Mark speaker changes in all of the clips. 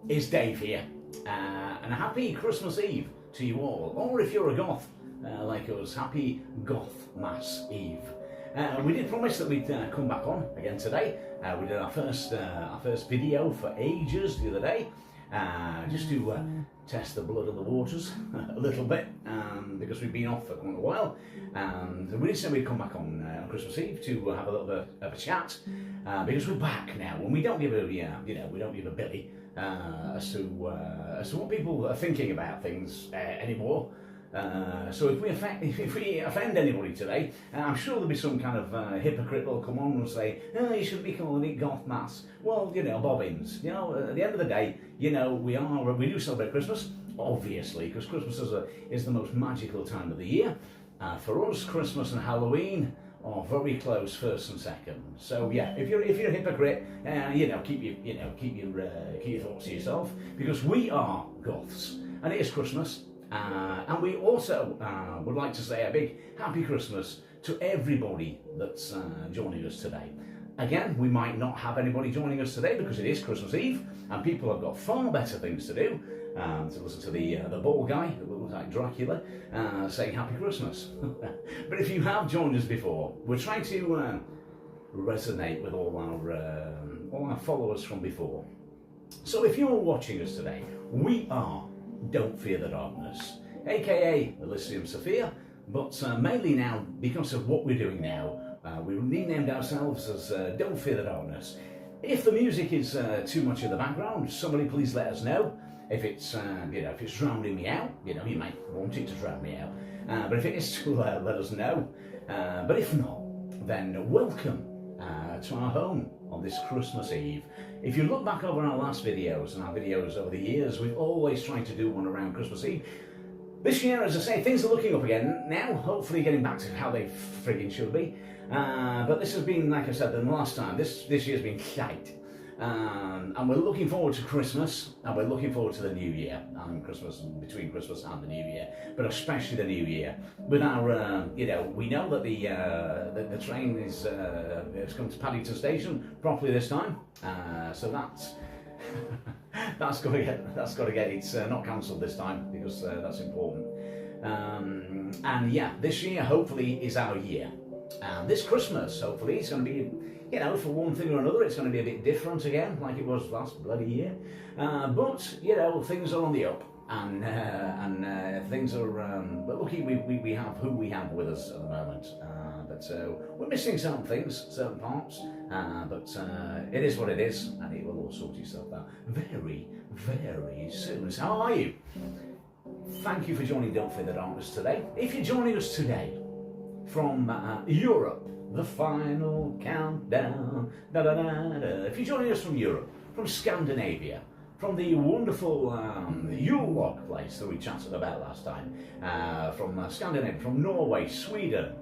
Speaker 1: It's Dave here, and a happy Christmas Eve to you all, or if you're a goth like us, happy Gothmass Eve. We did promise that we'd come back on again today. We did our first video for ages the other day, just to test the blood of the waters a little bit, because we've been off for quite a while. And we did say we'd come back on Christmas Eve to have a little bit of a chat, because we're back now, and we don't give a we don't give a billy as to what people are thinking about things anymore. So if we offend anybody today, I'm sure there'll be some kind of hypocrite that'll come on and say, "Oh, you shouldn't be calling it Gothmass." Well, bobbins. At the end of the day, we do celebrate Christmas, obviously, because Christmas is the most magical time of the year. For us, Christmas and Halloween are very close, first and second. So yeah, if you're a hypocrite, keep your thoughts to yourself, because we are goths, and it is Christmas. And we also would like to say a big happy Christmas to everybody that's joining us today. Again, we might not have anybody joining us today because it is Christmas Eve and people have got far better things to do, to listen to the bald guy that looks like Dracula saying happy Christmas. But if you have joined us before, we're trying to resonate with all our followers from before. So if you're watching us today, we are Don't Fear the Darkness, aka Elysium Sophia, but mainly now, because of what we're doing now, we renamed ourselves as Don't Fear the Darkness. If the music is too much in the background, somebody please let us know. If it's if it's drowning me out, you might want it to drown me out. But if it is too loud, let us know. But if not, then welcome to our home on this Christmas Eve. If you look back over our last videos and our videos over the years, we've always tried to do one around Christmas Eve. This year, as I say, things are looking up again now, hopefully getting back to how they frigging should be. But this has been, like I said, the last time, this year's been shite. And we're looking forward to Christmas, and we're looking forward to the New Year, and Christmas, between Christmas and the New Year, but especially the New Year. With our, we know that the train is come to Paddington Station properly this time, so that's got to get it's not cancelled this time, because that's important. And yeah, this year hopefully is our year. This Christmas, hopefully, it's going to be, for one thing or another, it's going to be a bit different again, like it was last bloody year. But things are on the up, and things are. But lucky we have who we have with us at the moment. But we're missing certain things, certain parts. But it is what it is, and it will all sort itself out very, very soon. So how are you? Thank you for joining Don't Fear the Darkness today. If you're joining us today from Europe, the final countdown, da da da da. If you're joining us from Europe, from Scandinavia, from the wonderful Yule log place that we chatted about last time, from Scandinavia, from Norway, Sweden,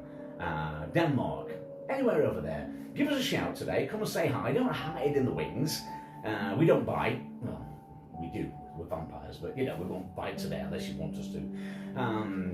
Speaker 1: Denmark, anywhere over there, give us a shout today. Come and say hi. Don't hide in the wings. We don't bite. Well, we do. We're vampires, but we won't bite today unless you want us to.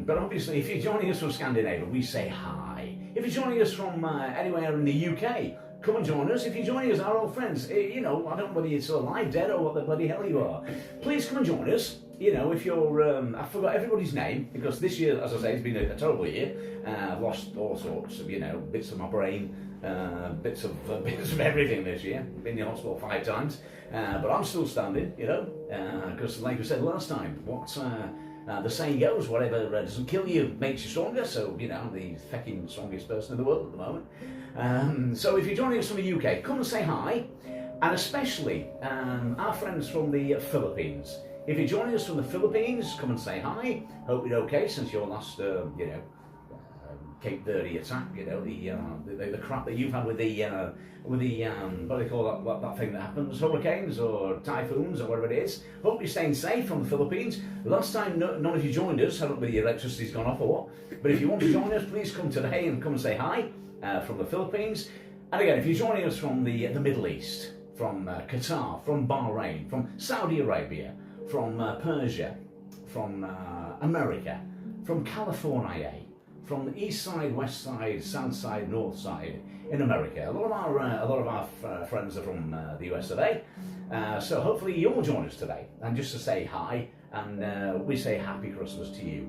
Speaker 1: But obviously, if you're joining us from Scandinavia, we say hi. If you're joining us from anywhere in the UK, come and join us. If you're joining us, our old friends, I don't know whether you're still alive, dead, or what the bloody hell you are. Please come and join us. If you're, I forgot everybody's name, because this year, as I say, it's been a terrible year. I've lost all sorts of, bits of my brain, bits of everything this year. Been in the hospital 5 times, but I'm still standing, because like we said last time, what the saying goes, whatever doesn't kill you makes you stronger. So, I'm the fucking strongest person in the world at the moment. So if you're joining us from the UK, come and say hi, and especially our friends from the Philippines. If you're joining us from the Philippines, come and say hi. Hope you're okay since your last, Cape Verde attack. The crap that you've had with the what do they call that thing that happens? Hurricanes or typhoons or whatever it is. Hope you're staying safe from the Philippines. Last time none of you joined us. I don't know whether your electricity's gone off or what. But if you want to join us, please come today and come and say hi from the Philippines. And again, if you're joining us from the Middle East, from Qatar, from Bahrain, from Saudi Arabia, from Persia, from America, from California, from the east side, west side, south side, north side in America. A lot of our friends are from the US of A, So hopefully you'll join us today, and just to say hi, and we say Happy Christmas to you.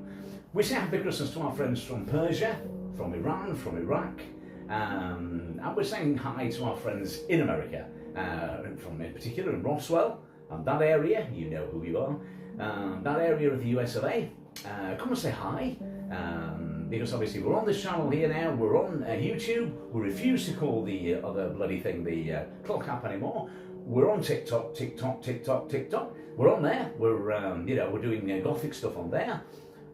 Speaker 1: We say Happy Christmas to our friends from Persia, from Iran, from Iraq, and we're saying hi to our friends in America, from in particular in Roswell, and that area, you know who you are, that area of the US of A. Come and say hi, because obviously we're on this channel here now, we're on YouTube, we refuse to call the other bloody thing the clock app anymore. We're on TikTok. We're on there. We're doing Gothic stuff on there.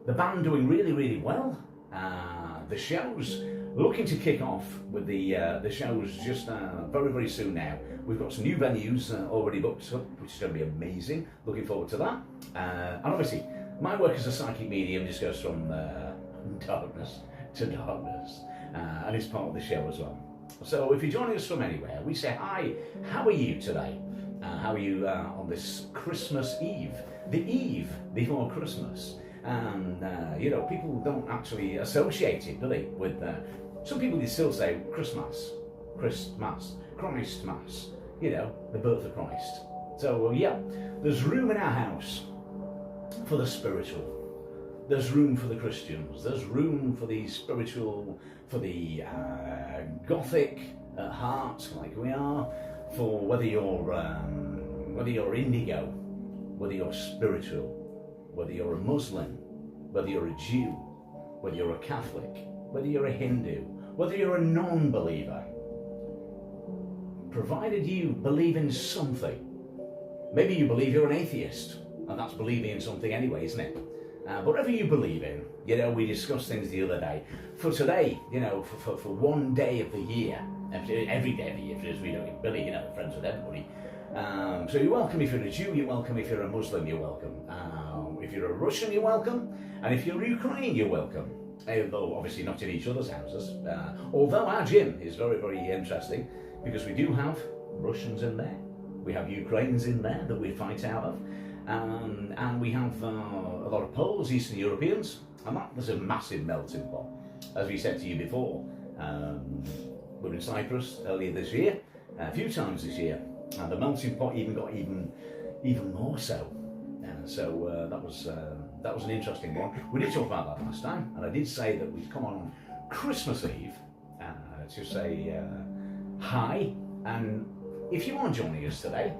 Speaker 1: The band doing really, really well. The show's looking to kick off with the shows just very, very soon now. We've got some new venues already booked up, which is going to be amazing. Looking forward to that. And obviously, my work as a psychic medium just goes from darkness to darkness, and it's part of the show as well. So if you're joining us from anywhere, we say hi, how are you today? How are you on this Christmas Eve? The eve before Christmas. And, people don't actually associate it, do they? With some people still say Christmas, the birth of Christ. So, there's room in our house for the spiritual. There's room for the Christians. There's room for the spiritual, for the Gothic at heart, like we are. For whether you're indigo, whether you're spiritual, whether you're a Muslim, whether you're a Jew, whether you're a Catholic, whether you're a Hindu, whether you're a non-believer, provided you believe in something. Maybe you believe you're an atheist, and that's believing in something anyway, isn't it? Whatever you believe in, we discussed things the other day. For today, for one day of the year, every day of the year, because we don't really, friends with everybody. So you're welcome if you're a Jew, you're welcome if you're a Muslim, you're welcome. If you're a Russian, you're welcome. And if you're Ukraine, you're welcome. Though obviously not in each other's houses. Although our gym is very, very interesting, because we do have Russians in there. We have Ukrainians in there that we fight out of. And we have a lot of Poles, Eastern Europeans, and there's a massive melting pot. As we said to you before, we were in Cyprus earlier this year, a few times this year, and the melting pot got even more so. So that was an interesting one. We did talk about that last time, and I did say that we'd come on Christmas Eve to say hi. And if you are joining us today,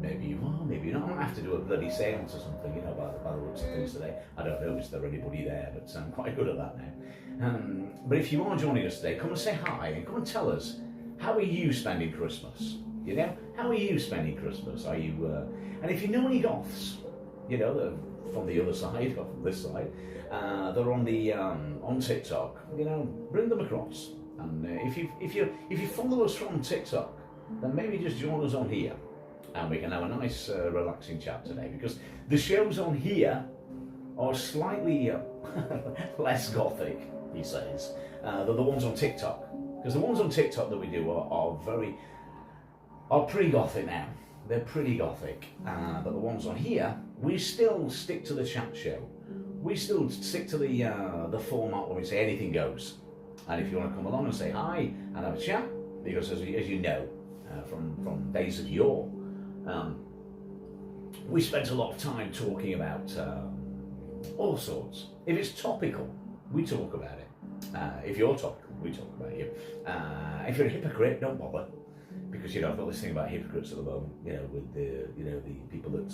Speaker 1: maybe you are, maybe you're not. I might have to do a bloody seance or something, by the looks of things today. I don't know, is there anybody there, but I'm quite good at that now. But if you are joining us today, come and say hi, and come and tell us, how are you spending Christmas? How are you spending Christmas? Are you, and if you know any Goths, from the other side, or from this side, they're on TikTok, bring them across. And if you follow us from TikTok, then maybe just join us on here. And we can have a nice relaxing chat today, because the shows on here are slightly less Gothic, he says, than the ones on TikTok. Because the ones on TikTok that we do are pretty Gothic now. They're pretty Gothic. But the ones on here, we still stick to the chat show. We still stick to the format where we say anything goes. And if you want to come along and say hi and have a chat, because as you know, from days of yore, we spent a lot of time talking about all sorts. If it's topical, we talk about it. If you're topical, we talk about you. If you're a hypocrite, don't bother, because I've got this thing about hypocrites at the moment. With the people that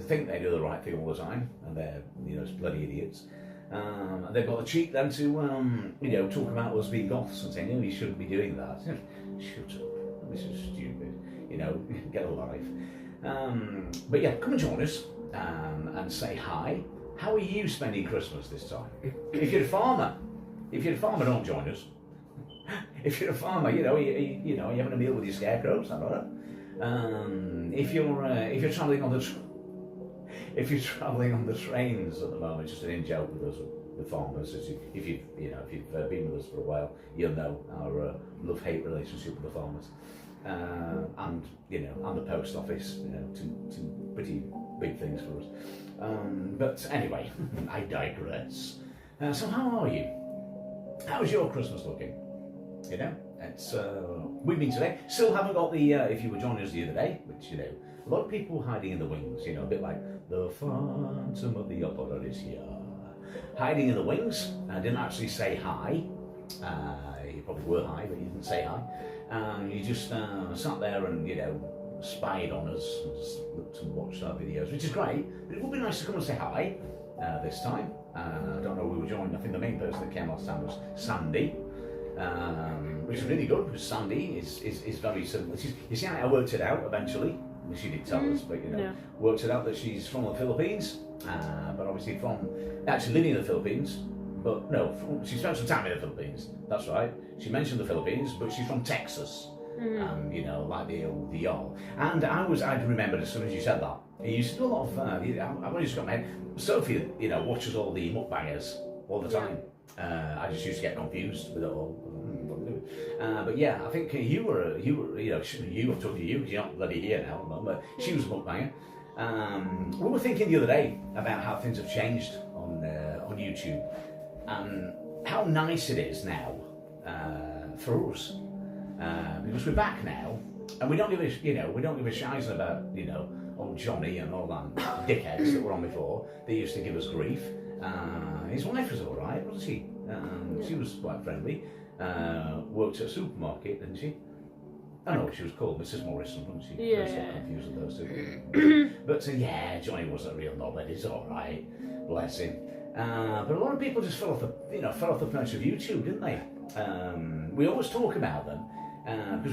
Speaker 1: think they do the right thing all the time, and they're bloody idiots. And they've got the cheek then to talk about us being Goths and saying, you shouldn't be doing that. Shut up, this is stupid. Get a life. But yeah, come and join us and say hi. How are you spending Christmas this time? If you're a farmer, don't join us. If you're a farmer, you're having a meal with your scarecrows. I don't know. If you're travelling on the trains at the moment, just an in-joke with us, with farmers. If you've been with us for a while, you'll know our love-hate relationship with the farmers, and the post office. Two pretty big things for us. But anyway, I digress. So how are you? How's your Christmas looking? It's we've been today. Still haven't got the. If you were joining us the other day, which a lot of people hiding in the wings. A bit like the Phantom of the Opera is here, hiding in the wings. I didn't actually say hi. You probably were hi, but you didn't say hi. You just sat there and spied on us and just looked and watched our videos, which is great. But it would be nice to come and say hi this time. I don't know who we were joined. I think the main person that came last time was Sandy. Which is really good because Sandy is very similar. You see, I worked it out eventually. She did tell us, but worked it out that she's from the Philippines, but obviously actually living in the Philippines. But no, she spent some time in the Philippines. That's right. She mentioned the Philippines, but she's from Texas. Like the y'all. And I remembered as soon as you said that. You used to do a lot of. I've only just got my head. Sophie, watches all the mukbangers all the time. I just used to get confused with it all. But yeah, I think you were, I'm talking to you because you're not bloody here now, but she was a mukbanger. We were thinking the other day about how things have changed on YouTube and how nice it is now for us because we're back now and we don't give a shizen about old Johnny and all that dickheads that were on before. They used to give us grief. His wife was all right, wasn't she? She was quite friendly. Worked at a supermarket, didn't she? I know what she was called, Mrs. Morrison, wasn't she? I was confused with those two. But Johnny wasn't a real knobhead. He's all right, bless him. But a lot of people just fell off the perch of YouTube, didn't they? We always talk about them because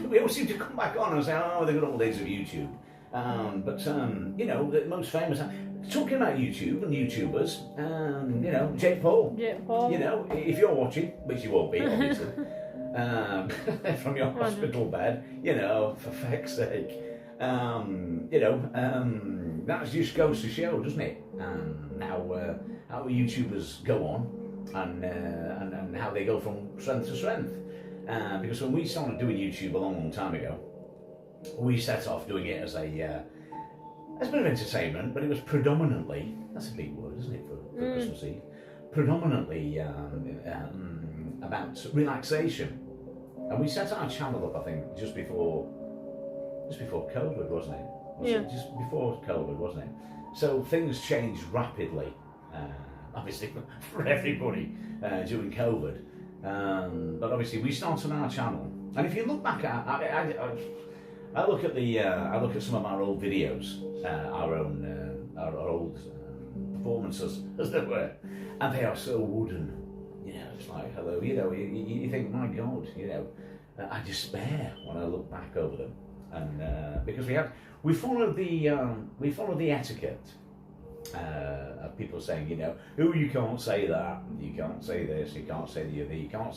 Speaker 1: we always seem to come back on and say, "Oh, the good old days of YouTube." The most famous. Talking about YouTube and YouTubers, Jake Paul. If you're watching, which you won't be, obviously, from your hospital bed, for feck's sake, that just goes to show, doesn't it? How YouTubers go on and how they go from strength to strength. Because when we started doing YouTube a long time ago, we set off doing it as a bit of entertainment, but it was predominantly, that's a big word, isn't it, for Christmas Eve, predominantly about relaxation. And we set our channel up, I think, just before COVID, wasn't it? Just before COVID, wasn't it? So things changed rapidly, obviously for everybody during COVID. But obviously we started our channel, and if you look back at, I look at some of our old videos, our old performances, as they were, and they are so wooden. It's like hello. You think, my God, I despair when I look back over them, and because we followed the etiquette of people saying, you can't say that, you can't say this, you can't say the other, you can't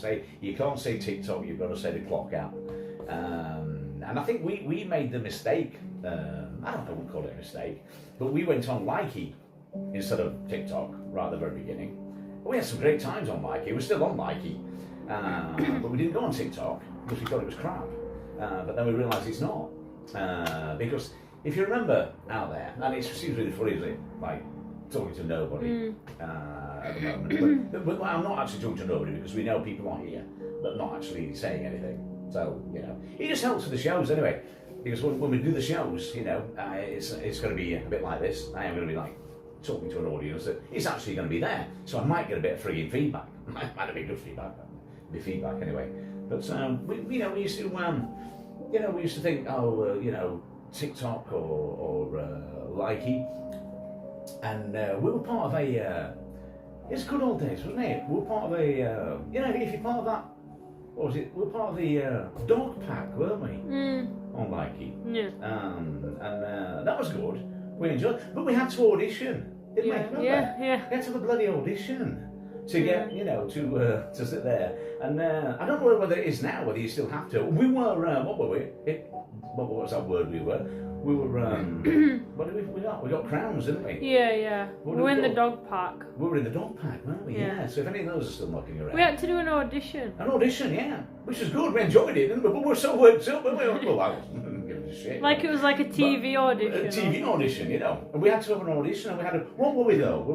Speaker 1: say TikTok, you've got to say the clock out. And I think we made the mistake, I wouldn't call it a mistake, but we went on Likey instead of TikTok right at the very beginning. We had some great times on Likey, we're still on Likey, but we didn't go on TikTok because we thought it was crap. But then we realised it's not, because if you remember out there, and it seems really funny, isn't it, like talking to nobody at the moment, but I'm not actually talking to nobody because we know people are here, but not actually saying anything. So, it just helps with the shows anyway, because when we do the shows, it's going to be a bit like this. I am going to be like talking to an audience that is actually going to be there. So I might get a bit of frigging feedback. Might have been good feedback, be feedback anyway. But we used to think, TikTok or Likey, and we were part of a. It's good old days, wasn't it? We were part of a. If you're part of that. What was it? We were part of the dog pack, weren't we? On Likey. Yeah. And that was good. We enjoyed it. But we had to audition, didn't we? Remember?
Speaker 2: Yeah.
Speaker 1: We had to have a bloody audition to get, to sit there. And I don't know whether it is now, whether you still have to. We were, what were we? What was that word we were? We were, what did we got? We got crowns, didn't we?
Speaker 2: Yeah. We were in the dog park.
Speaker 1: We were in the dog park, weren't we? Yeah. So if any of those are still knocking around.
Speaker 2: We had to do an audition.
Speaker 1: An audition, yeah. Which was good, we enjoyed it, didn't we? But we were so worked up, weren't we? Well, I wasn't giving a shit.
Speaker 2: Like it was like a TV audition.
Speaker 1: A TV audition, And we had to have an audition, and we had what were we though? We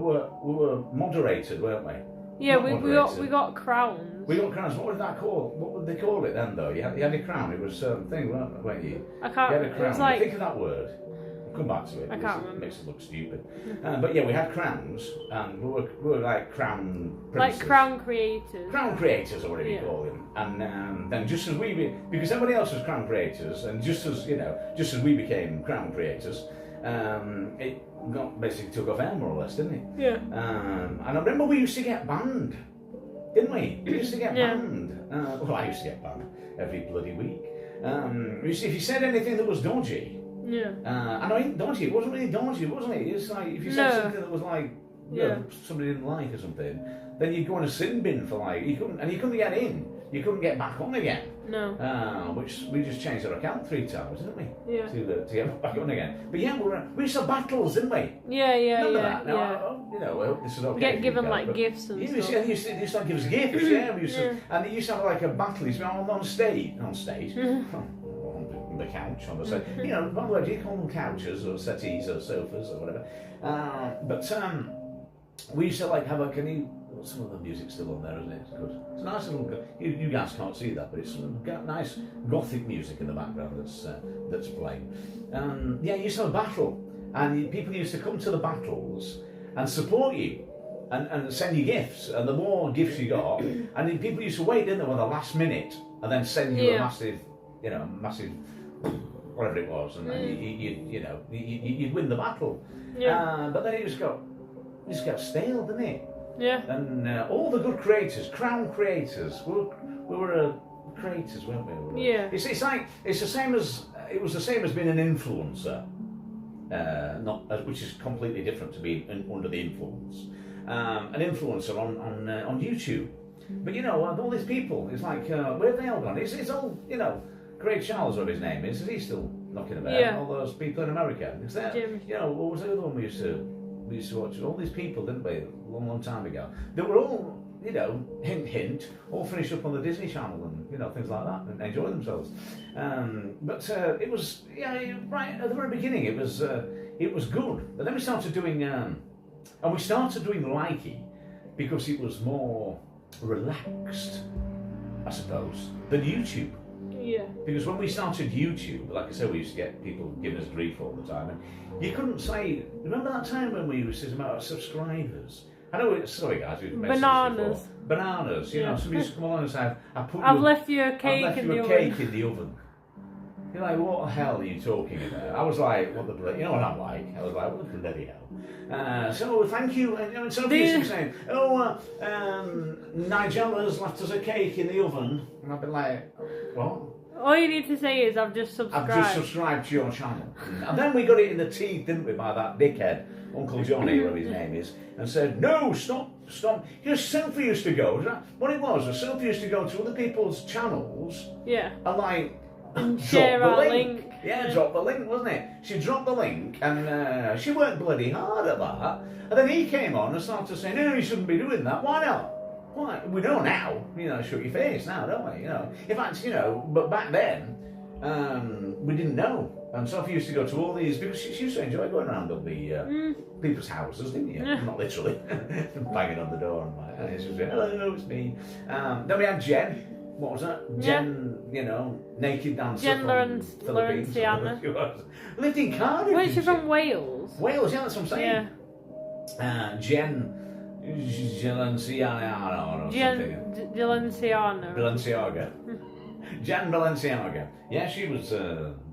Speaker 1: were moderated, weren't we?
Speaker 2: Yeah,
Speaker 1: Not
Speaker 2: we
Speaker 1: moderator.
Speaker 2: got crowns.
Speaker 1: We got crowns. What was that called? What would they call it then, though? You had a crown. It was a certain thing, weren't you?
Speaker 2: I can't.
Speaker 1: You had a crown.
Speaker 2: It was like
Speaker 1: Think of that word. We'll come back to it.
Speaker 2: I can't remember.
Speaker 1: It makes it look stupid. But yeah, we had crowns, and we were like crown princes.
Speaker 2: like crown creators.
Speaker 1: Crown creators, or whatever you
Speaker 2: Yeah.
Speaker 1: call them. And then just as because everybody else was crown creators, and just as we became crown creators, it basically took off air more or less, didn't it?
Speaker 2: Yeah.
Speaker 1: And I remember we used to get banned, didn't we? We used to get
Speaker 2: Yeah.
Speaker 1: banned. Well, I used to get banned every bloody week. If you said anything that was dodgy,
Speaker 2: Yeah.
Speaker 1: and I mean dodgy, it wasn't really dodgy, wasn't it? It's like if you said
Speaker 2: No.
Speaker 1: something that was like,
Speaker 2: Yeah.
Speaker 1: somebody didn't like or something, then you'd go in a sin bin for like you couldn't get in, you couldn't get back on again.
Speaker 2: No.
Speaker 1: Which we just changed our account 3 times, didn't we?
Speaker 2: Yeah.
Speaker 1: To get back on again. But yeah, we used to have battles, didn't we?
Speaker 2: Yeah. Yeah.
Speaker 1: Remember
Speaker 2: Yeah.
Speaker 1: that? Now,
Speaker 2: Yeah.
Speaker 1: I hope this is okay.
Speaker 2: Get
Speaker 1: for you
Speaker 2: given
Speaker 1: guys,
Speaker 2: like
Speaker 1: but-
Speaker 2: gifts and
Speaker 1: yeah,
Speaker 2: stuff.
Speaker 1: you used to give us gifts, yeah. We used to,
Speaker 2: Yeah.
Speaker 1: and it used to have like a battle. It used to be on stage, on the couch, on the set. You know, by the way, do you call them couches or settees or sofas or whatever? But we used to like have a. Can you? Some of the music's still on there, isn't it? It's good. It's a nice little. You guys can't see that, but it's got nice gothic music in the background that's playing. Yeah, you used to have a battle, and people used to come to the battles and support you. And send you gifts, and the more gifts you got, and then people used to wait, didn't they, with the last minute, and then send you a massive, whatever it was, and you'd win the battle.
Speaker 2: Yeah.
Speaker 1: But then it just got stale, didn't it?
Speaker 2: Yeah.
Speaker 1: And all the good creators, crown creators, we were creators, weren't we?
Speaker 2: Yeah.
Speaker 1: It's the same as it was the same as being an influencer, which is completely different to being under the influence. An influencer on YouTube, but all these people, it's like where have they all gone? It's all Craig Charles, whatever his name is he still knocking about?
Speaker 2: Yeah.
Speaker 1: All those people in America. Is that
Speaker 2: Jim.
Speaker 1: what was the other one we used to watch? All these people, didn't we? A long time ago. They were all hint, all finished up on the Disney Channel and things like that and enjoy themselves. But it was right at the very beginning. It was good, but then we started doing. And we started doing Likey because it was more relaxed, I suppose, than YouTube.
Speaker 2: Yeah.
Speaker 1: Because when we started YouTube, like I said, we used to get people giving us grief all the time. And you couldn't say, remember that time when we were saying about our subscribers? I know, sorry guys, we've mentioned
Speaker 2: Bananas.
Speaker 1: this before. Bananas, somebody used to come along and say,
Speaker 2: I've left you a cake in the oven.
Speaker 1: cake in the oven. You're like, what the hell are you talking about? I was like, what the bloody, what I'm like? I was like, what the bloody hell? So thank you. And somebody used to be saying, Nigella's left us a cake in the oven. And I've been like, what?
Speaker 2: All you need to say is I've just subscribed.
Speaker 1: I've just subscribed to your channel. And then we got it in the teeth, didn't we, by that dickhead, Uncle Johnny, whatever his name is, and said, no, stop. Sophie used to go. What it was Sophie used to go to other people's channels.
Speaker 2: Yeah.
Speaker 1: And like,
Speaker 2: Share
Speaker 1: drop
Speaker 2: our
Speaker 1: the link.
Speaker 2: link.
Speaker 1: Yeah, drop the link, wasn't it? She dropped the link, and she worked bloody hard at that. And then he came on and started saying, no, you shouldn't be doing that. Why not? Why? We know now. Shut your face now, don't we? In fact, but back then, we didn't know. And Sophie used to go to all these, because she used to enjoy going around all the people's houses, didn't you? Not literally. Banging on the door and like, she was going, hello, it's me. Then we had Jen. What was that? Jen, naked dancer
Speaker 2: Jen
Speaker 1: from Philippines.
Speaker 2: Laurenciana.
Speaker 1: She was. Lived in Cardiff.
Speaker 2: Wait, she's
Speaker 1: didn't
Speaker 2: from Wales.
Speaker 1: Wales, yeah, that's what I'm saying.
Speaker 2: Yeah.
Speaker 1: Jen Balenciaga or something.
Speaker 2: Balenciaga.
Speaker 1: Jen Balenciaga. Yeah, she was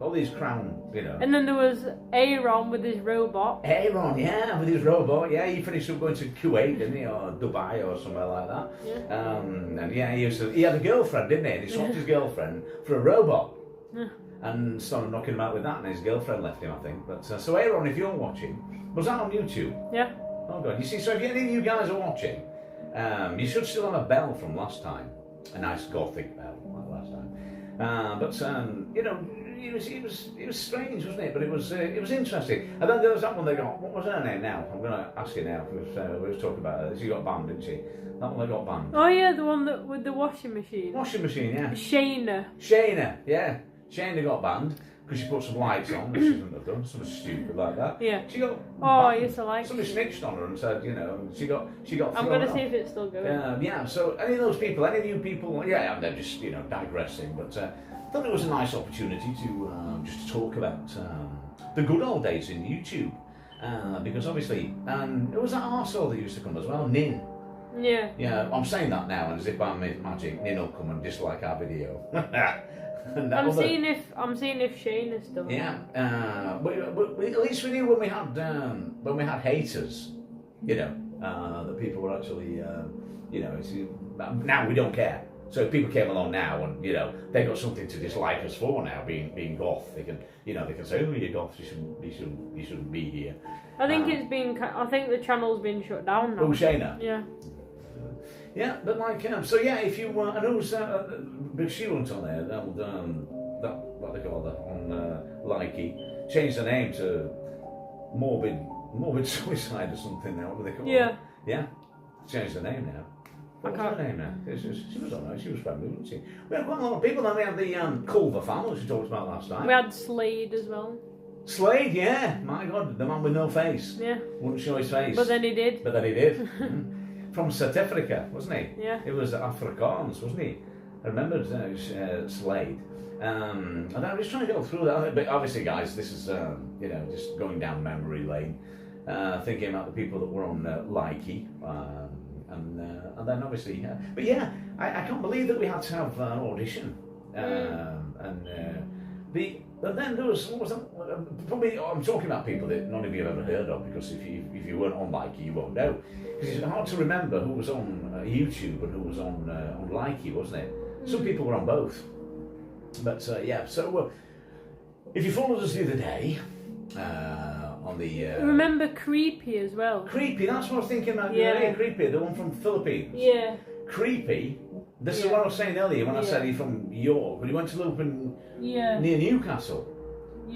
Speaker 1: all these crown,
Speaker 2: And then there was Aaron with his robot.
Speaker 1: Aaron, yeah, with his robot. Yeah, he finished up going to Kuwait, didn't he, or Dubai or somewhere like that.
Speaker 2: Yeah.
Speaker 1: And yeah, he had a girlfriend, didn't he? And he swapped his girlfriend for a robot.
Speaker 2: Yeah.
Speaker 1: And started knocking him out with that, and his girlfriend left him, I think. But so Aaron, if you're watching, was that on YouTube?
Speaker 2: Yeah.
Speaker 1: Oh god, you see, so if any of you guys are watching, you should still have a bell from last time, a nice gothic bell like last time. It was strange, wasn't it? But it was interesting. And then there was that one they got. What was her name now? I'm going to ask you now. We was talking about her. She got banned, didn't she? That one they got banned.
Speaker 2: Oh yeah, the one with the washing machine.
Speaker 1: Washing machine, yeah.
Speaker 2: Shayna.
Speaker 1: Shayna, yeah. Shayna got banned. because she put some lights on, which she shouldn't have done, something stupid like that.
Speaker 2: Yeah.
Speaker 1: She got.
Speaker 2: Oh, I
Speaker 1: banned.
Speaker 2: used to like.
Speaker 1: Somebody snitched on her and said, you know, she got.
Speaker 2: I'm
Speaker 1: thrown
Speaker 2: gonna see
Speaker 1: off.
Speaker 2: if it's still going.
Speaker 1: Yeah. So any of those people, any of you people, yeah, they're just digressing, but I thought it was a nice opportunity to just talk about the good old days in YouTube, because obviously, it was that arsehole that used to come as well, Nin.
Speaker 2: Yeah.
Speaker 1: Yeah, I'm saying that now, and as if by magic, Nin will come and dislike our video. And
Speaker 2: I'm seeing if Shane is still.
Speaker 1: Yeah, but at least we knew when we had haters, that people were actually, now we don't care. So if people came along now and they got something to dislike us for now, being goth, they can say, oh, you're goth, you shouldn't be here.
Speaker 2: I think I think the channel's been shut down now.
Speaker 1: Oh, Shayna.
Speaker 2: Yeah.
Speaker 1: Yeah, but so yeah, if you I know because she went on there, that what they call that on Likey, changed the name to morbid suicide or something now. What do they call it? Yeah, changed the name now. What was her name now? She was alright. She was friendly, wasn't she? We had quite a lot of people. Then we had the Culver family, which we talked about last time.
Speaker 2: We had Slade as well.
Speaker 1: Slade, yeah. My God, the man with no face.
Speaker 2: Yeah.
Speaker 1: Wouldn't show his face.
Speaker 2: But then he did.
Speaker 1: From South Africa, wasn't he?
Speaker 2: Yeah.
Speaker 1: It was Afrikaans, wasn't he? I remember Slade. And I was trying to go through that. But obviously, guys, this is just going down memory lane, thinking about the people that were on Likey, and then obviously, but yeah, I can't believe that we had to have an audition, But then there was, what was that? Probably, I'm talking about people that none of you have ever heard of, because if you weren't on Likey, you won't know. Because it's hard to remember who was on YouTube and who was on Likey, wasn't it? Some people were on both. But yeah, so if you followed us the other day on the...
Speaker 2: Remember Creepy as well?
Speaker 1: Creepy, that's what I was thinking about.
Speaker 2: Yeah.
Speaker 1: Creepy, the one from the Philippines.
Speaker 2: Yeah.
Speaker 1: Creepy. This is what I was saying earlier when I said he's from York, but he went to live near Newcastle,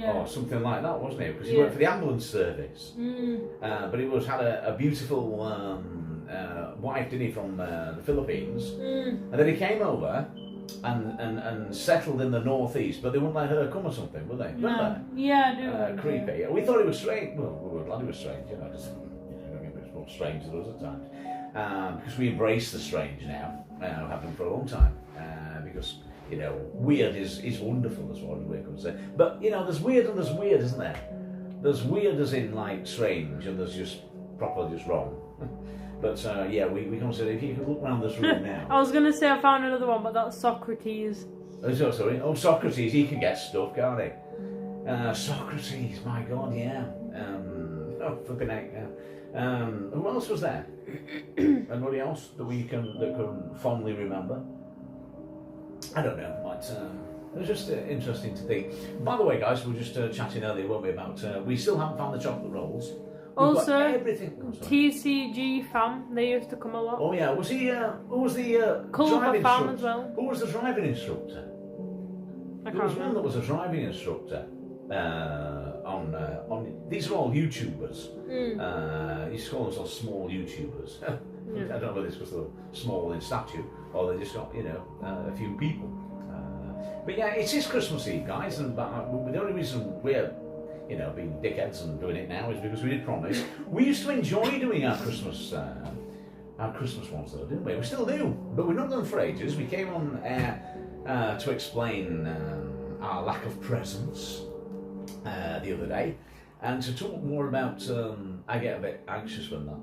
Speaker 1: or something like that, wasn't he? Because he worked for the ambulance service. But he had a beautiful wife, didn't he, from the Philippines, and then he came over and settled in the northeast, but they wouldn't let her come or something, would they? Remember?
Speaker 2: No. Yeah, I do.
Speaker 1: Creepy. We thought it was strange. Well, we were glad it was strange, because it's more strange than us at times. Because we embrace the strange now. Have been for a long time, because weird is wonderful as far as we're concerned. But there's weird and there's weird, isn't there? There's weird as in like strange, and there's just proper just wrong. But yeah, we consider, if you could look around this room now.
Speaker 2: I was gonna say I found another one, but that's Socrates.
Speaker 1: Oh, sorry. Oh, Socrates, he can get stuff, can't he? Socrates, my God, yeah. Oh, flipping heck, yeah. Who else was there? Anybody else that can fondly remember? I don't know. But it was just interesting to think. By the way, guys, we were just chatting earlier, weren't we, about we still haven't found the chocolate rolls.
Speaker 2: Also,
Speaker 1: everything.
Speaker 2: TCG fam, they used to come a lot.
Speaker 1: Oh yeah, was he? Who was the
Speaker 2: Culver
Speaker 1: driving
Speaker 2: fam
Speaker 1: instructor?
Speaker 2: as well.
Speaker 1: Who was the driving instructor? There was one that was a driving instructor. On these are all YouTubers. You used to call themselves small YouTubers. I don't know whether it's because they're small in stature or they just got a few people. But yeah, it is Christmas Eve, guys, and the only reason we're being dickheads and doing it now is because we did promise. We used to enjoy doing our Christmas ones, though, didn't we? We still do, but we've not done for ages. We came on air to explain our lack of presence the other day, and to talk more about. I get a bit anxious when that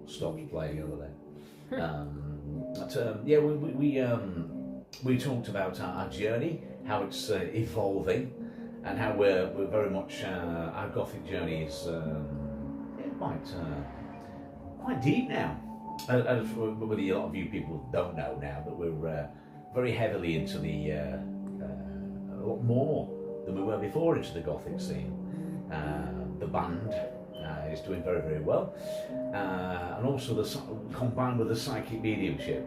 Speaker 1: stops playing over there. But yeah, we talked about our journey, how it's evolving, and how we're very much our gothic journey is quite deep now. As a lot of you people don't know now that we're very heavily into the a lot more than we were before into the gothic scene. The band is doing very, very well, and also combined with the psychic mediumship,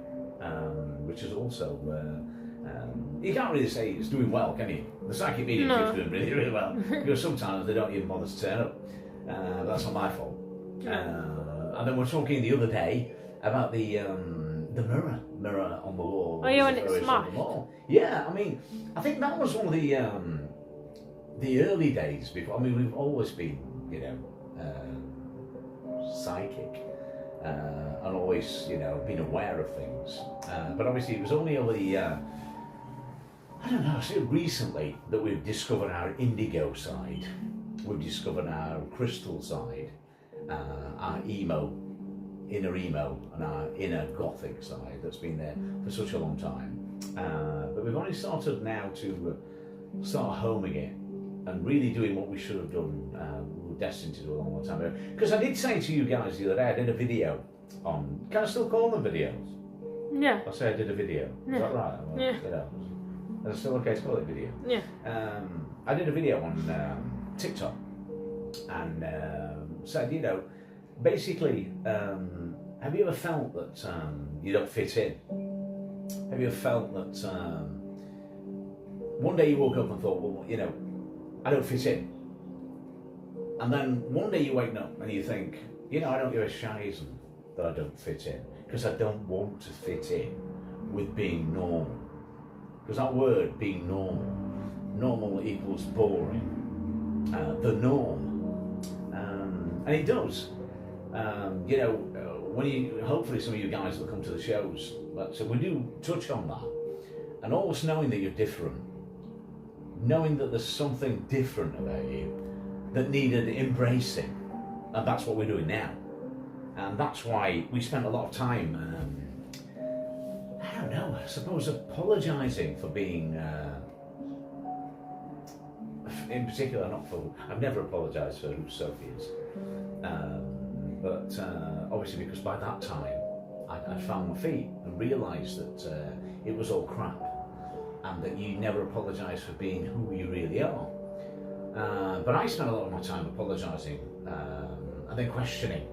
Speaker 1: which is also you can't really say it's doing well, can you? The psychic mediumship is doing really, really well, because sometimes they don't even bother to turn up. That's not my fault. And then we're talking the other day about the mirror on the wall.
Speaker 2: Oh yeah, when it smashed.
Speaker 1: Yeah, I mean, I think that was one of the the early days before. I mean, we've always been, psychic, and always, been aware of things. But obviously, it was only over the, I don't know, it's recently that we've discovered our indigo side. We've discovered our crystal side, our inner emo, and our inner gothic side that's been there for such a long time. But we've only started now to start homing it and really doing what we should have done, we were destined to do a long time ago. Because I did say to you guys the other day, I did a video on, can I still call them videos?
Speaker 2: Yeah.
Speaker 1: I say I did a video, is that right? Well,
Speaker 2: Yeah.
Speaker 1: Is it still okay to call it a video?
Speaker 2: Yeah.
Speaker 1: I did a video on TikTok and said, basically, have you ever felt that you don't fit in? Have you ever felt that one day you woke up and thought, well, I don't fit in? And then one day you wake up and you think, I don't give a shizen that I don't fit in, because I don't want to fit in with being normal. Because that word, being normal equals boring, the norm. And it does. When hopefully some of you guys will come to the shows, so we do touch on that, and always knowing that you're different, knowing that there's something different about you that needed embracing, and that's what we're doing now. And that's why we spent a lot of time, I don't know, I suppose apologising for being, in particular, I've never apologised for who Sophie is. But obviously because by that time I'd found my feet and realised that it was all crap, and that you never apologise for being who you really are. But I spent a lot of my time apologising and then questioning,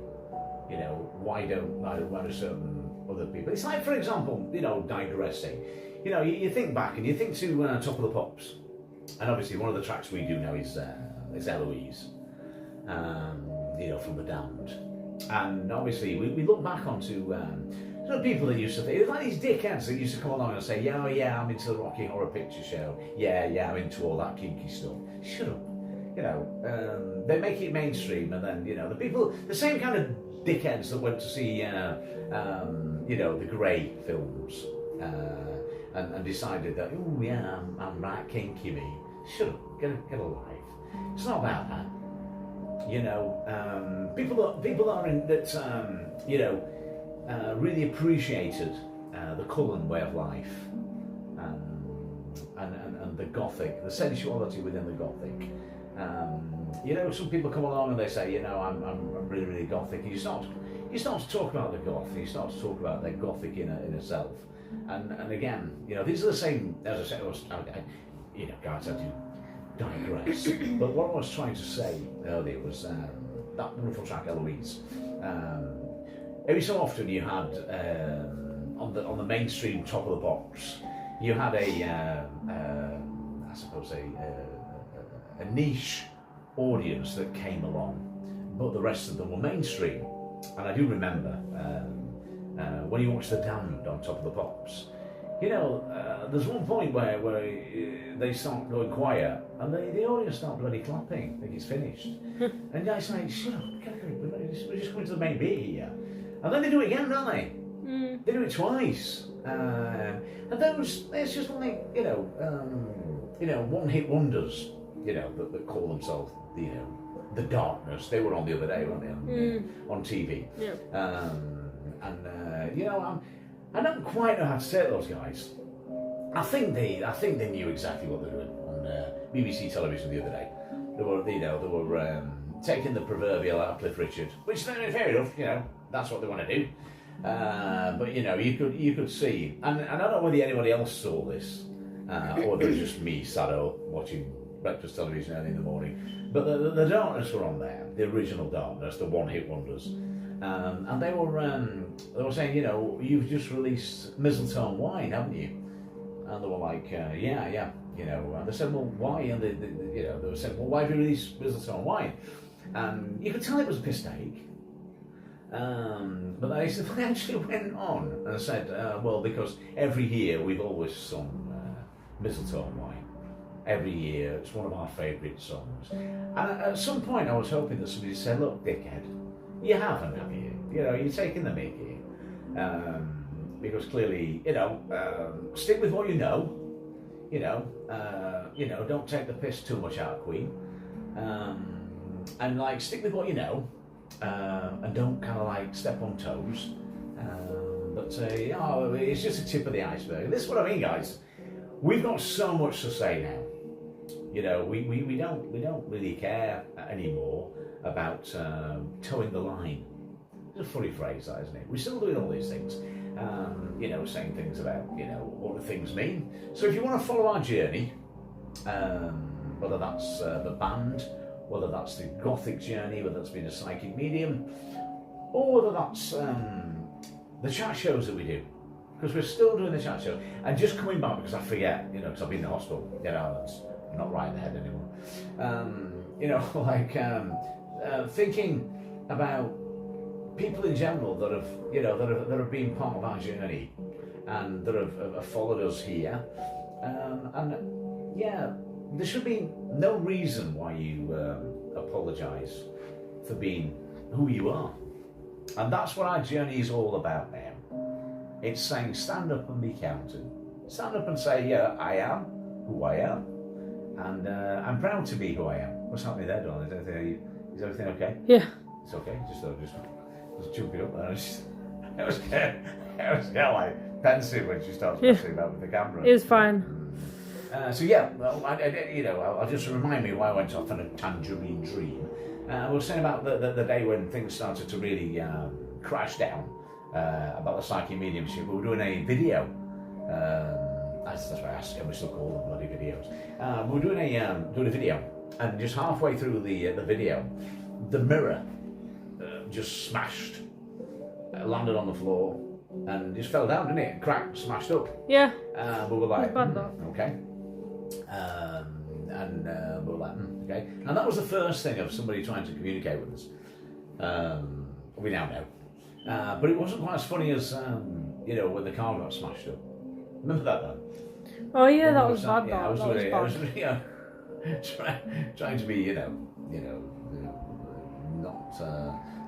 Speaker 1: why do certain other people? It's like, for example, digressing. You think back and you think to Top of the Pops, and obviously one of the tracks we do know is Eloise, from The Damned. And obviously we look back onto people that used to think, it was like these dickheads that used to come along and say, yeah, I'm into the Rocky Horror Picture Show, yeah, I'm into all that kinky stuff. Shut up. They make it mainstream, and then, the same kind of dickheads that went to see, the Grey films, and decided that, oh yeah, I'm right kinky, me. Shut up, get a life. It's not about that. People that really appreciated the Cullen way of life, and the Gothic, the sensuality within the Gothic. Some people come along and they say, I'm really, really Gothic. And you start to talk about the Goth. You start to talk about their Gothic in itself. And again, these are the same. As I said, guys, I do digress. But what I was trying to say earlier was that wonderful track, Eloise. Every so often you had on the mainstream Top of the Pops, you had I suppose a niche audience that came along, but the rest of them were mainstream. And I do remember when you watch The Damned on Top of the Pops, there's one point where they start going quiet and the audience start bloody clapping, think it's finished. And I say, shut up, we're just going to the main bit here. And then they do it again, don't they? They do it twice. And it's just like, one-hit wonders, that call themselves, the Darkness. They were on the other day, weren't they, on TV.
Speaker 2: Yeah.
Speaker 1: I don't quite know how to say it, those guys. I think they knew exactly what they were doing on BBC television the other day. They were taking the proverbial out of Cliff Richard, which is fair enough. That's what they want to do. But you could see, and I don't know whether anybody else saw this, or whether it was just me sat up watching breakfast television early in the morning. But the Darkness were on there, the original Darkness, the one-hit wonders. And they were saying, you've just released Mistletoe Wine, haven't you? And they were like, yeah. And they said, well, why? And they were saying, well, why have you released Mistletoe Wine? And you could tell it was a mistake. But they actually went on and said, well, because every year we've always sung Mistletoe Wine. every year. It's one of our favourite songs. And at some point I was hoping that somebody said, look, dickhead, you haven't, have you? You know, you're taking the mickey. Because clearly, you know, stick with what you know. You know, don't take the piss too much out of Queen. And like, stick with what you know. And don't kind of like step on toes. You know, it's just a tip of the iceberg. This is what I mean, guys. We've got so much to say now. You know, we don't really care anymore about towing the line. It's a funny phrase, that, isn't it? We're still doing all these things. You know, saying things about, you know, what the things mean. So if you want to follow our journey, whether that's the band, whether that's the Gothic journey, whether that's been a psychic medium, or whether that's the chat shows that we do, because we're still doing the chat show. And just coming back, because I forget, you know, because I've been in the hospital, you know, that's not right in the head anymore. You know, like thinking about people in general that have, you know, that have been part of our journey and that have followed us here. And yeah, there should be no reason why you apologise for being who you are. And that's what our journey is all about now. It's saying, stand up and be counted. Stand up and say, yeah, I am who I am. And I'm proud to be who I am. What's happening there, Dawn? Is everything okay?
Speaker 2: Yeah.
Speaker 1: It's okay. Just jumping up there. I was kind of like pensive when she starts messing about with the camera.
Speaker 2: It's fine.
Speaker 1: So yeah, well, you know, I'll just remind me why I went off on a tangerine dream. We were saying about the day when things started to really crash down about the psychic mediumship. We were doing a video. That's why I asked, can we still call them bloody videos? We were doing a video, and just halfway through the video, the mirror just smashed, landed on the floor, and just fell down, didn't it? Cracked, smashed up.
Speaker 2: Yeah.
Speaker 1: We were like,
Speaker 2: okay.
Speaker 1: We were like, okay. And that was the first thing of somebody trying to communicate with us. We now know. But it wasn't quite as funny as, you know, when the car got smashed up. Remember that though?
Speaker 2: Oh yeah, that was bad.
Speaker 1: Yeah, I was
Speaker 2: bad.
Speaker 1: you know, trying to be, you know, not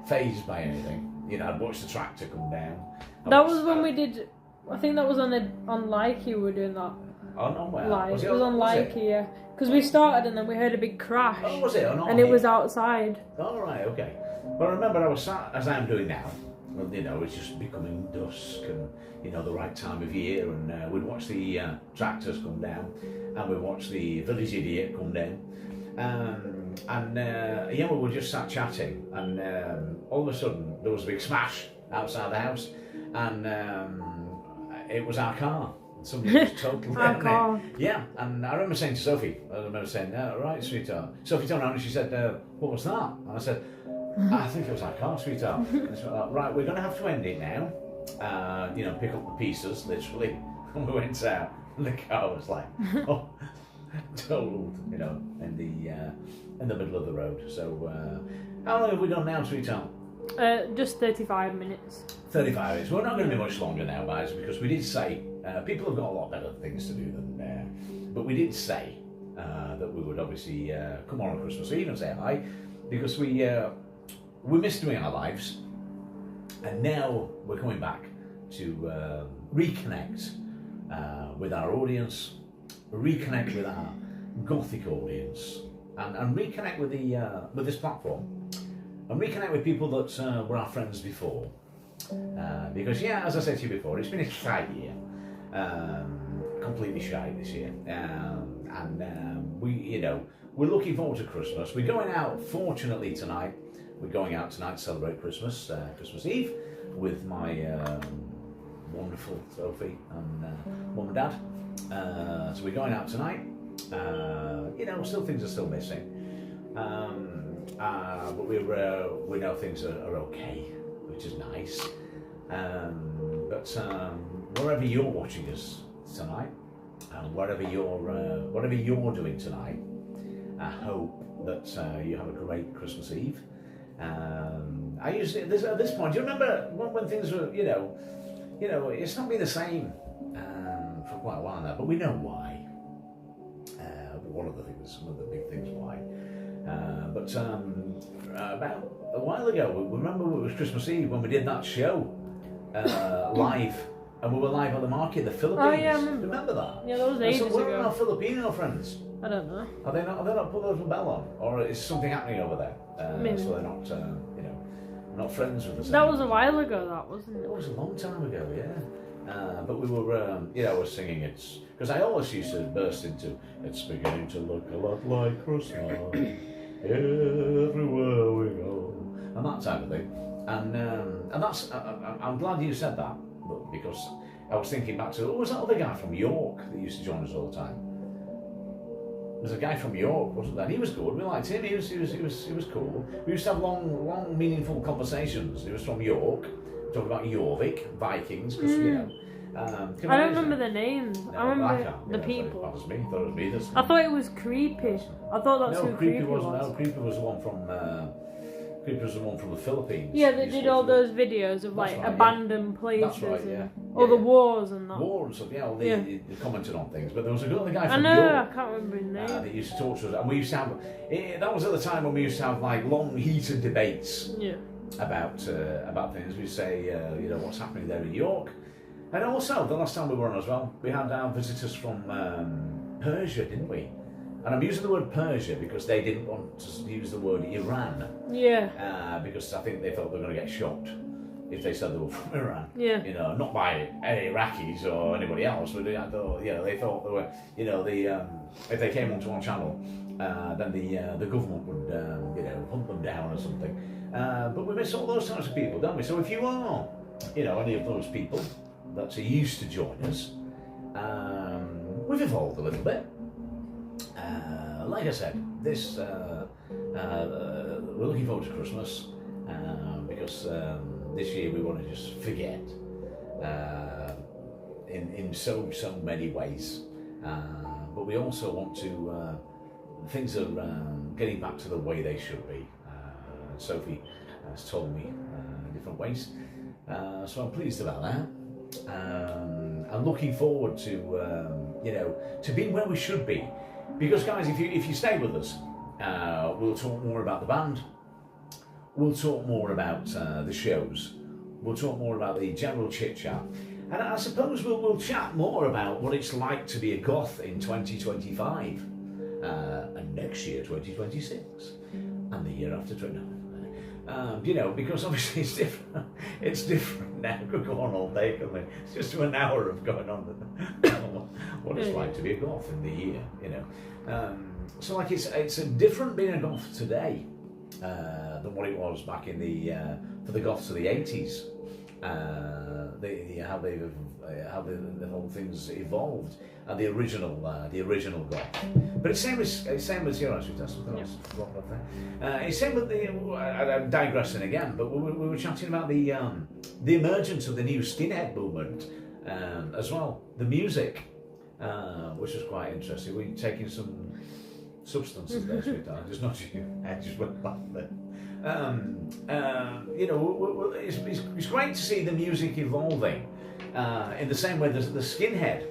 Speaker 1: phased by anything. You know, I'd watched the tractor come down.
Speaker 2: That was when we did. I think that was on Likey. We were doing that.
Speaker 1: On where?
Speaker 2: Live. It was on Likey, yeah. Because we started and then we heard a big crash.
Speaker 1: Oh, was it?
Speaker 2: And it was outside.
Speaker 1: Oh, right, okay. But I remember I was sat, as I am doing now, well, you know, it's just becoming dusk and, you know, the right time of year, and we'd watch the tractors come down, and we'd watch the village idiot come down. Yeah, we were just sat chatting, and all of a sudden there was a big smash outside the house, and it was our car. Somebody was totally
Speaker 2: our car.
Speaker 1: Yeah, and I remember saying to Sophie, right, sweetheart. Sophie turned around and she said, what was that? And I said, I think it was our car, sweetheart. And she went like, right, we're going to have to end it now. You know, pick up the pieces, literally. And we went out, and the car was like, totaled, you know, in the middle of the road. So, how long have we done now, sweetheart?
Speaker 2: Just 35 minutes.
Speaker 1: 35 minutes. We're not going to be much longer now, guys, because we did say people have got a lot better things to do than but we did say that we would obviously come on Christmas Eve and say hi, because we missed doing our lives, and now we're coming back to reconnect with our audience, reconnect with our Gothic audience, and reconnect with with this platform. And reconnect with people that were our friends before. Because, yeah, as I said to you before, it's been a shy year. Completely shy this year. We, you know, we're looking forward to Christmas. We're going out, fortunately, tonight. We're going out tonight to celebrate Christmas, Christmas Eve, with my wonderful Sophie and Mum and Dad. So we're going out tonight. You know, things are still missing. But we know things are okay, which is nice. But wherever you're watching us tonight, and whatever you're doing tonight, I hope that you have a great Christmas Eve. I usually at this point, do you remember when things were, you know, it's not been the same for quite a while now, but we know why. one of the things, some of the big things why. But about a while ago, remember it was Christmas Eve when we did that show live, and we were live on the market in the Philippines.
Speaker 2: Oh yeah, I remember
Speaker 1: that?
Speaker 2: Yeah, that was ages
Speaker 1: so where
Speaker 2: ago.
Speaker 1: are our Filipino friends?
Speaker 2: I don't know.
Speaker 1: Are they not put a little bell on, or is something happening over there?
Speaker 2: Maybe.
Speaker 1: So they're not, not friends with us.
Speaker 2: That was a while ago, that wasn't
Speaker 1: It
Speaker 2: it?
Speaker 1: was a long time ago, yeah. But we were, I was singing it because I always used to burst into "It's beginning to look a lot like Christmas everywhere we go," and that type of thing. And that's I'm glad you said that, because I was thinking back to who was that other guy from York that used to join us all the time. There was a guy from York, wasn't there? He was good. We liked him. He was cool. We used to have long, meaningful conversations. He was from York, talking about Jorvik Vikings, because
Speaker 2: I don't remember the names.
Speaker 1: No,
Speaker 2: I remember
Speaker 1: can't.
Speaker 2: the
Speaker 1: Yeah,
Speaker 2: people.
Speaker 1: That was me. I thought it was me.
Speaker 2: I thought it was Creepy. I thought that's
Speaker 1: No,
Speaker 2: who
Speaker 1: Creepy
Speaker 2: Creepy
Speaker 1: wasn't.
Speaker 2: was.
Speaker 1: No, Creepy was the one from. Creepy was the one from the Philippines.
Speaker 2: Yeah, they
Speaker 1: He
Speaker 2: did
Speaker 1: used
Speaker 2: all
Speaker 1: to-
Speaker 2: those videos of
Speaker 1: That's
Speaker 2: like
Speaker 1: right, yeah.
Speaker 2: abandoned places
Speaker 1: That's right, yeah.
Speaker 2: and all the
Speaker 1: Yeah.
Speaker 2: wars and that.
Speaker 1: War and stuff. Yeah, well, they
Speaker 2: Yeah.
Speaker 1: commented on things, but there was a other guy
Speaker 2: I
Speaker 1: from
Speaker 2: know,
Speaker 1: York.
Speaker 2: I can't remember his name.
Speaker 1: That used to talk to us, and we used to have. That was at the time when we used to have like long, heated debates
Speaker 2: Yeah.
Speaker 1: about things. We say, what's happening there in York, and also the last time we were on as well, we had our visitors from Persia, didn't we? And I'm using the word Persia because they didn't want to use the word Iran,
Speaker 2: Yeah.
Speaker 1: because I think they thought they were going to get shot if they said they were from Iran.
Speaker 2: Yeah.
Speaker 1: Not by any Iraqis or anybody else, but they thought they were, if they came onto our channel, then the government would, hunt them down or something. But we miss all those types of people, don't we? So if you are, any of those people that are used to join us, we've evolved a little bit. Like I said, this we're looking forward to Christmas because this year we want to just forget in so many ways, but we also want to things are getting back to the way they should be. Sophie has told me in different ways, so I'm pleased about that. I'm looking forward to being where we should be. Because guys, if you stay with us, we'll talk more about the band, we'll talk more about the shows, we'll talk more about the general chit chat, and I suppose we'll chat more about what it's like to be a goth in 2025, and next year 2026, and the year after 20. Because obviously it's different now. We could go on all day, couldn't we? It's just an hour of going on what it's like to be a goth in the year, So like it's a different being a goth today than what it was back in the for the goths of the 80s. How the whole things evolved, and the original goth. But it's same as actually that's something else. It's same with I'm digressing again, but we were chatting about the emergence of the new skinhead movement as well. The music, which was quite interesting. We're taking some substances there, sweetheart. Just not you. I just went back there. It's great to see the music evolving in the same way there's the skinhead,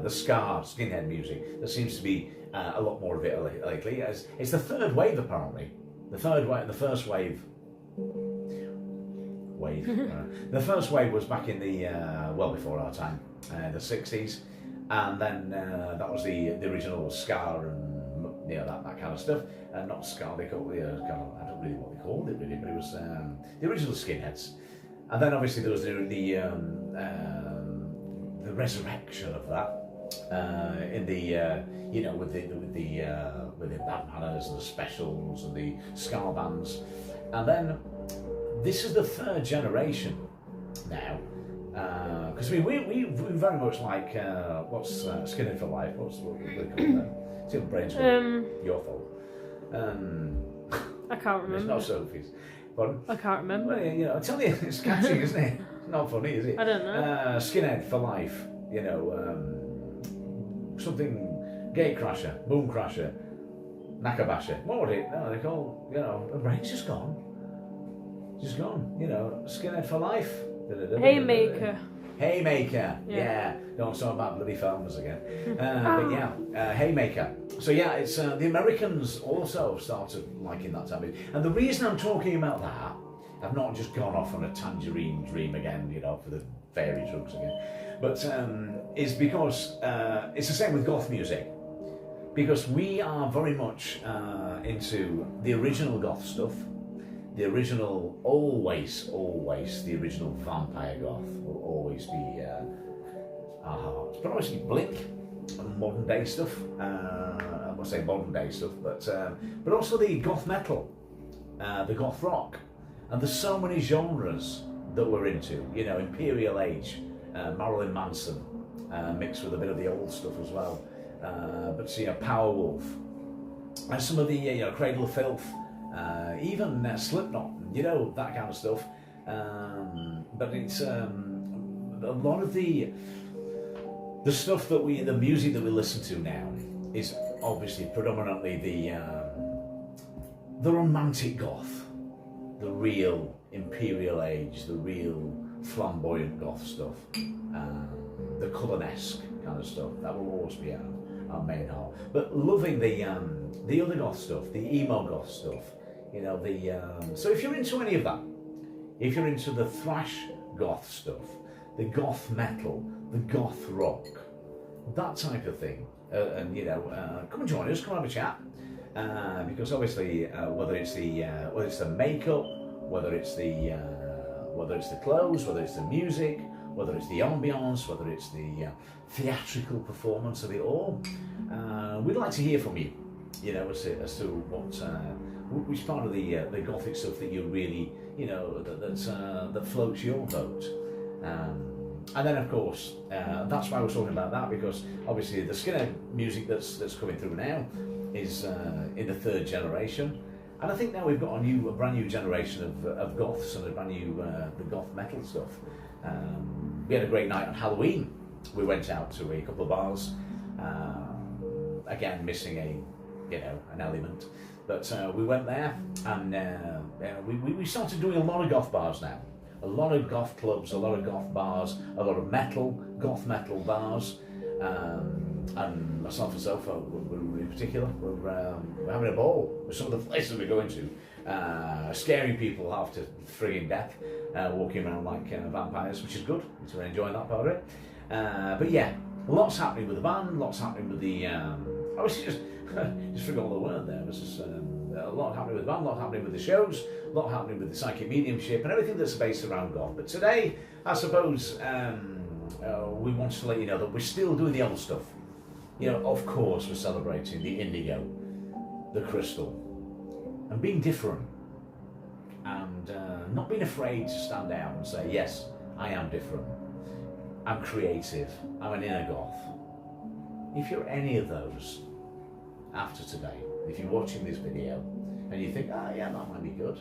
Speaker 1: the ska skinhead music. There seems to be a lot more of it lately. It's the third wave apparently. The first wave. The first wave was back in the well before our time, the 60s, and then that was the original ska and that kind of stuff. Not ska, they call it I don't really know what they called it really, but it was the original skinheads. And then obviously there was the resurrection of that in the with the Bad Manners and the Specials and the ska bands. And then this is the third generation now, because we very much like what's Skinhead for Life. What they call that? It's your brain's your fault.
Speaker 2: I can't
Speaker 1: It's
Speaker 2: remember.
Speaker 1: not Sophie's. But
Speaker 2: I can't remember.
Speaker 1: well, I tell you, it's catchy, isn't it? It's not funny, is it?
Speaker 2: I don't know.
Speaker 1: Skinhead for Life. Something Gate Crasher, Boom Crasher, Nakabasher. What was it? No, they call the brain's just gone. Just gone. Skinhead for Life.
Speaker 2: Haymaker.
Speaker 1: Haymaker,
Speaker 2: Yeah.
Speaker 1: yeah. Don't talk about bloody farmers again. But yeah, Haymaker. So yeah, it's the Americans also started liking that type of. And the reason I'm talking about that, I've not just gone off on a tangerine dream again, you know, for the fairy drugs again, but is because it's the same with goth music. Because we are very much into the original goth stuff. The original, always the original vampire goth will always be our hearts. But obviously Blink and modern day stuff. I won't say modern day stuff, but also the goth metal, the goth rock, and there's so many genres that we're into. You know, Imperial Age, Marilyn Manson, mixed with a bit of the old stuff as well. But you know, Powerwolf, and some of the Cradle of Filth. Even Slipknot, you know, that kind of stuff. But it's a lot of the stuff that the music that we listen to now is obviously predominantly the romantic goth, the real Imperial Age, the real flamboyant goth stuff, the Cullen-esque kind of stuff. That will always be our main heart. But loving the other goth stuff, the emo goth stuff. You know, so if you're into any of that, if you're into the thrash goth stuff, the goth metal, the goth rock, that type of thing, and you know, come and join us, come have a chat, because obviously whether it's the makeup, whether it's the clothes, whether it's the music, whether it's the ambience, whether it's the theatrical performance of it all, we'd like to hear from you. You know, as to which part of the gothic stuff that you really, you know, that floats your boat. And then of course, that's why I was talking about that, because obviously the skinhead music that's coming through now is in the third generation, and I think now we've got a brand new generation of goths and a brand new the goth metal stuff. We had a great night on Halloween. We went out to a couple of bars, again missing an element, but we went there, and we started doing a lot of goth bars now, a lot of goth clubs, a lot of goth bars, a lot of goth metal bars, and myself and Sophia, in particular, we're having a ball with some of the places we're going to, scaring people half to frigging death, walking around like vampires, which is good. So we're enjoying that part of it. But yeah, lots happening with the band, lots happening with the. I was just forgot all the word there. It was just a lot happening with the band, a lot happening with the shows, a lot happening with the psychic mediumship and everything that's based around goth. But today, I suppose, we want to let you know that we're still doing the old stuff. You know, of course, we're celebrating the indigo, the crystal, and being different, and not being afraid to stand out and say, yes, I am different. I'm creative. I'm an inner goth. If you're any of those after today, if you're watching this video and you think, yeah, that might be good,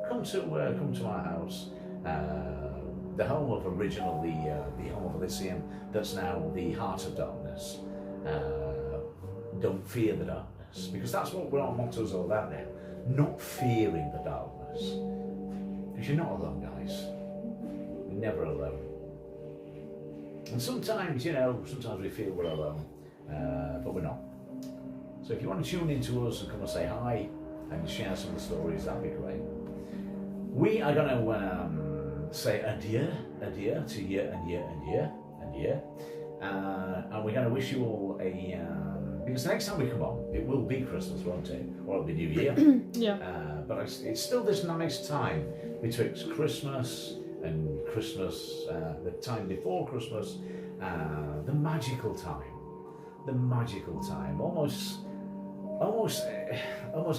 Speaker 1: come to our house, the home of original, the home of Elysium, that's now the heart of darkness. Don't fear the darkness, because that's what our motto is all about now. Not fearing the darkness, because you're not alone, guys. You're never alone. And sometimes, sometimes we feel we're alone, but we're not. So if you want to tune in to us and come and say hi and share some of the stories, that'd be great. We are going to say adieu to year and year and year and year. And we're going to wish you all because next time we come on, it will be Christmas, won't it? Or it'll be New Year.
Speaker 2: Yeah.
Speaker 1: But it's still this nice time betwixt Christmas and Christmas, the time before Christmas, the magical time, almost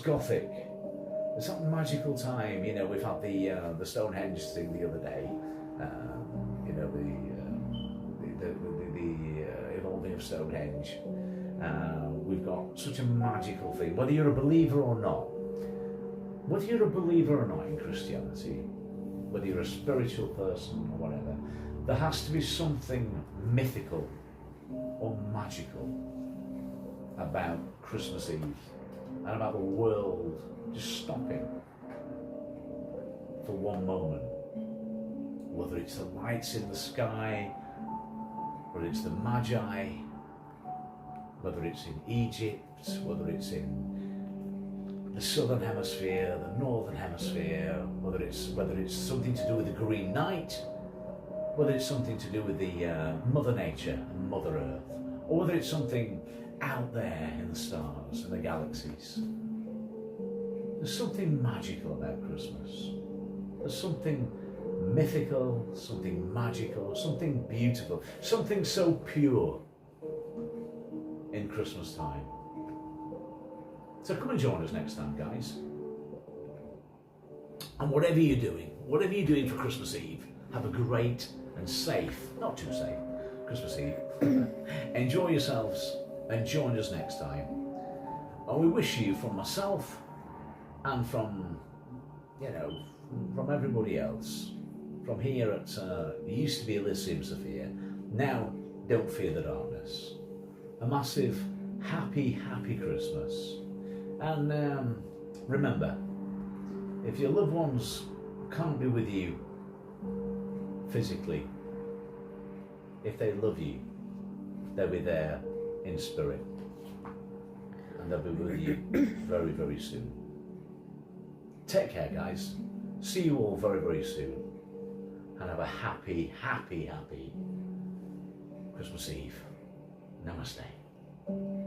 Speaker 1: gothic. It's that magical time. We've had the Stonehenge thing the other day. The evolving of Stonehenge. We've got such a magical thing. Whether you're a believer or not in Christianity, whether you're a spiritual person or whatever, there has to be something mythical or magical about Christmas Eve and about the world just stopping for one moment whether it's the lights in the sky, whether it's the Magi, whether it's in Egypt, whether it's in the southern hemisphere, the northern hemisphere, whether it's something to do with the Green Knight, whether it's something to do with the Mother Nature and Mother Earth, or whether it's something out there in the stars and the galaxies. There's something magical about Christmas. There's something mythical, something magical, something beautiful, something so pure in Christmas time. So come and join us next time, guys. And whatever you're doing for Christmas Eve, have a great and safe, not too safe, Christmas Eve. Enjoy yourselves and join us next time. And we wish you, from myself and from everybody else, from here at, it used to be Elysium Sophia, now Don't Fear the Darkness. A massive, happy Christmas. And remember, if your loved ones can't be with you physically, if they love you, they'll be there in spirit. And they'll be with you very, very soon. Take care, guys. See you all very, very soon. And have a happy Christmas Eve. Namaste.